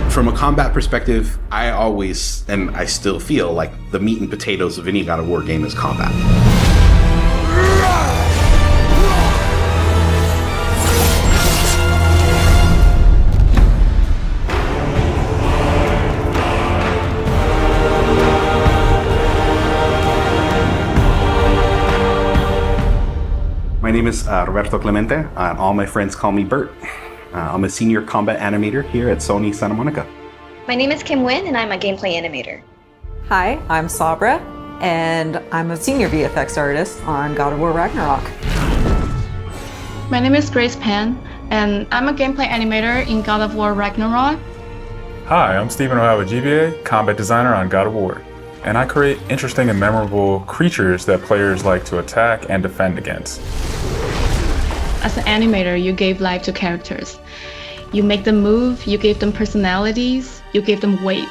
From a combat perspective, I always, and I still feel like the meat and potatoes of any God of War game is combat. My name is Roberto Clemente, and all my friends call me Bert. I'm a senior combat animator here at Sony Santa Monica. My name is Kim Nguyen, and I'm a gameplay animator. Hi, I'm Sabra, and I'm a senior VFX artist on God of War Ragnarök. My name is Grace Pan, and I'm a gameplay animator in God of War Ragnarök. Hi, I'm Stephen OYARIJIVBIE, combat designer on God of War. And I create interesting and memorable creatures that players like to attack and defend against. As an animator, you gave life to characters. You make them move, you gave them personalities, you gave them weight.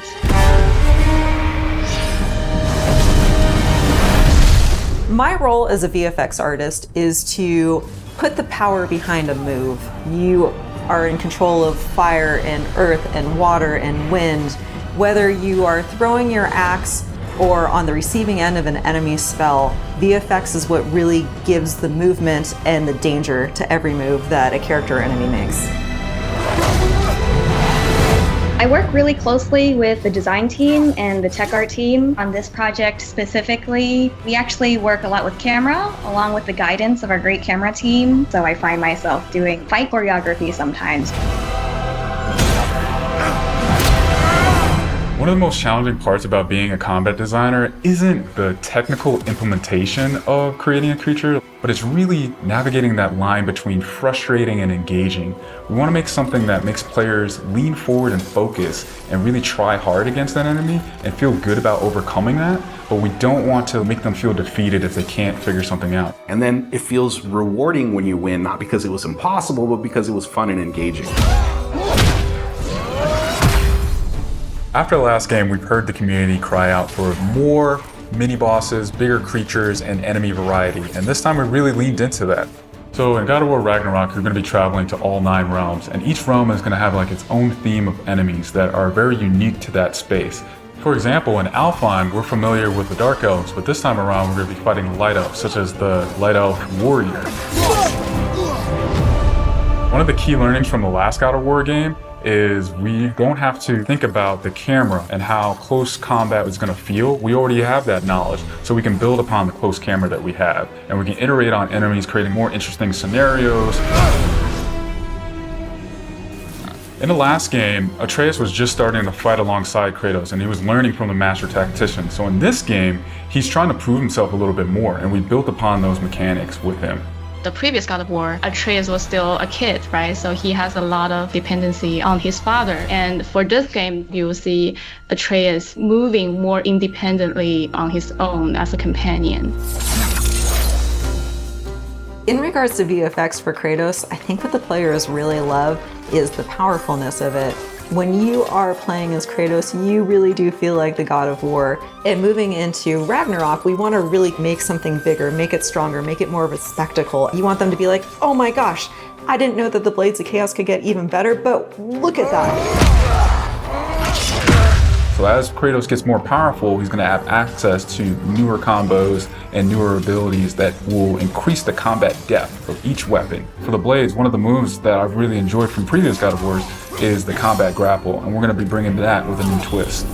My role as a VFX artist is to put the power behind a move. You are in control of fire and earth and water and wind. Whether you are throwing your axe or on the receiving end of an enemy's spell, VFX is what really gives the movement and the danger to every move that a character or enemy makes. I work really closely with the design team and the tech art team on this project specifically. We actually work a lot with camera, along with the guidance of our great camera team, so I find myself doing fight choreography sometimes. One of the most challenging parts about being a combat designer isn't the technical implementation of creating a creature, but it's really navigating that line between frustrating and engaging. We want to make something that makes players lean forward and focus and really try hard against that enemy and feel good about overcoming that, but we don't want to make them feel defeated if they can't figure something out. And then it feels rewarding when you win, not because it was impossible, but because it was fun and engaging. After the last game, we've heard the community cry out for more mini-bosses, bigger creatures, and enemy variety, and this time we really leaned into that. So in God of War Ragnarök, you're going to be traveling to all 9 realms, and each realm is going to have like its own theme of enemies that are very unique to that space. For example, in Alfheim, we're familiar with the Dark Elves, but this time around we're going to be fighting the Light Elves, such as the Light Elf Warrior. One of the key learnings from the last God of War game is we don't have to think about the camera and how close combat is going to feel. We already have that knowledge, so we can build upon the close camera that we have, and we can iterate on enemies, creating more interesting scenarios. In the last game, Atreus was just starting to fight alongside Kratos, and he was learning from the master tactician. So in this game, he's trying to prove himself a little bit more, and we built upon those mechanics with him. The previous God of War, Atreus was still a kid, right? So he has a lot of dependency on his father. And for this game, you will see Atreus moving more independently on his own as a companion. In regards to VFX for Kratos, I think what the players really love is the powerfulness of it. When you are playing as Kratos, you really do feel like the God of War. And moving into Ragnarok, we want to really make something bigger, make it stronger, make it more of a spectacle. You want them to be like, oh my gosh, I didn't know that the Blades of Chaos could get even better, but look at that. So as Kratos gets more powerful, he's going to have access to newer combos and newer abilities that will increase the combat depth of each weapon. For the Blades, one of the moves that I've really enjoyed from previous God of Wars is the combat grapple, and we're going to be bringing that with a new twist.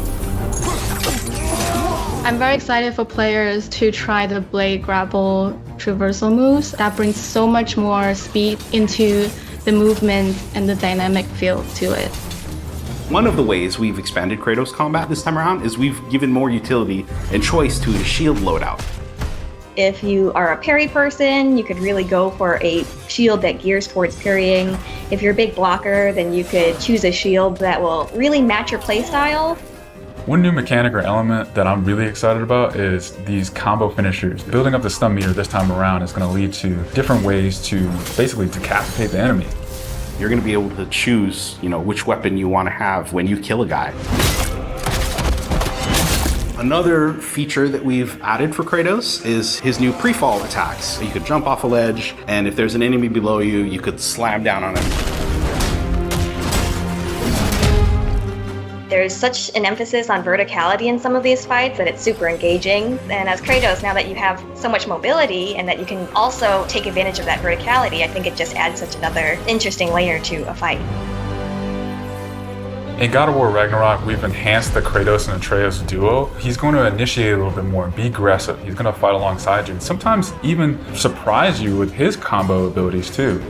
I'm very excited for players to try the blade grapple traversal moves. That brings so much more speed into the movement and the dynamic feel to it. One of the ways we've expanded Kratos combat this time around is we've given more utility and choice to the shield loadout. If you are a parry person, you could really go for a shield that gears towards parrying. If you're a big blocker, then you could choose a shield that will really match your playstyle. One new mechanic or element that I'm really excited about is these combo finishers. Building up the stun meter this time around is going to lead to different ways to basically decapitate the enemy. You're going to be able to choose, which weapon you want to have when you kill a guy. Another feature that we've added for Kratos is his new pre-fall attacks. You could jump off a ledge, and if there's an enemy below you, you could slam down on him. There's such an emphasis on verticality in some of these fights that it's super engaging. And as Kratos, now that you have so much mobility and that you can also take advantage of that verticality, I think it just adds such another interesting layer to a fight. In God of War Ragnarok, we've enhanced the Kratos and Atreus duo. He's going to initiate a little bit more and be aggressive. He's going to fight alongside you and sometimes even surprise you with his combo abilities too.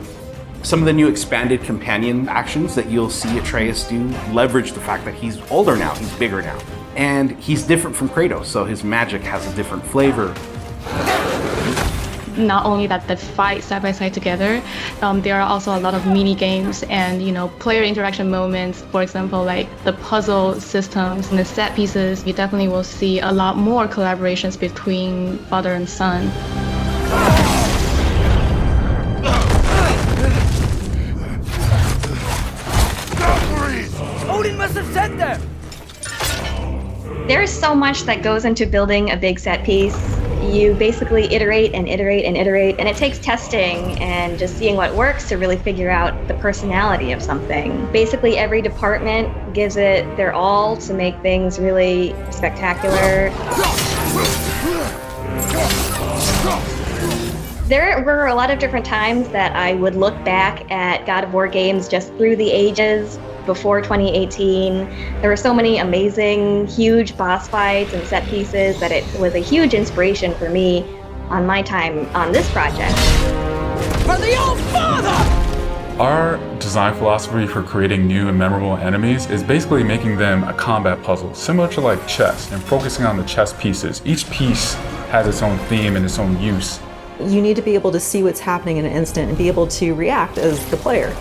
Some of the new expanded companion actions that you'll see Atreus do leverage the fact that he's older now, he's bigger now. And he's different from Kratos, so his magic has a different flavor. Not only that they fight side by side together, there are also a lot of mini games and player interaction moments. For example, like the puzzle systems and the set pieces. You definitely will see a lot more collaborations between father and son. Odin must have sent them! There's so much that goes into building a big set piece. You basically iterate and iterate and iterate, and it takes testing and just seeing what works to really figure out the personality of something. Basically, every department gives it their all to make things really spectacular. There were a lot of different times that I would look back at God of War games just through the ages before 2018. There were so many amazing, huge boss fights and set pieces that it was a huge inspiration for me on my time on this project. For the old father! Our design philosophy for creating new and memorable enemies is basically making them a combat puzzle, similar to like chess, and focusing on the chess pieces. Each piece has its own theme and its own use. You need to be able to see what's happening in an instant and be able to react as the player.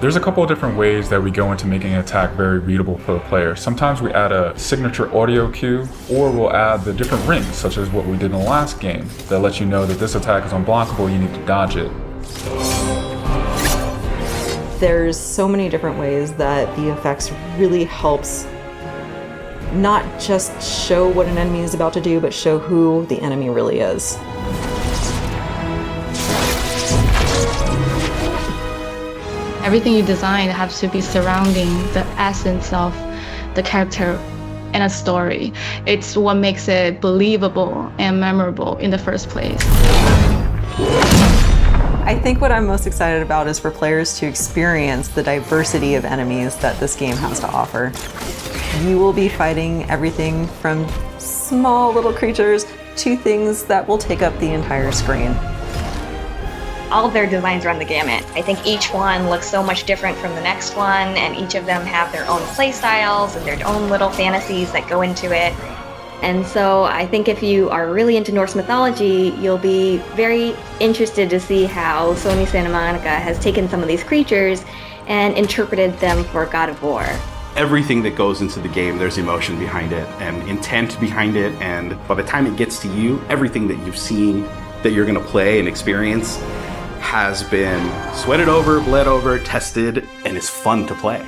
There's a couple of different ways that we go into making an attack very readable for the player. Sometimes we add a signature audio cue, or we'll add the different rings, such as what we did in the last game, that lets you know that this attack is unblockable, you need to dodge it. There's so many different ways that VFX really helps not just show what an enemy is about to do, but show who the enemy really is. Everything you design has to be surrounding the essence of the character and a story. It's what makes it believable and memorable in the first place. I think what I'm most excited about is for players to experience the diversity of enemies that this game has to offer. You will be fighting everything from small little creatures to things that will take up the entire screen. All of their designs run the gamut. I think each one looks so much different from the next one, and each of them have their own play styles and their own little fantasies that go into it. And so I think if you are really into Norse mythology, you'll be very interested to see how Sony Santa Monica has taken some of these creatures and interpreted them for God of War. Everything that goes into the game, there's emotion behind it and intent behind it, and by the time it gets to you, everything that you've seen that you're going to play and experience has been sweated over, bled over, tested, and is fun to play.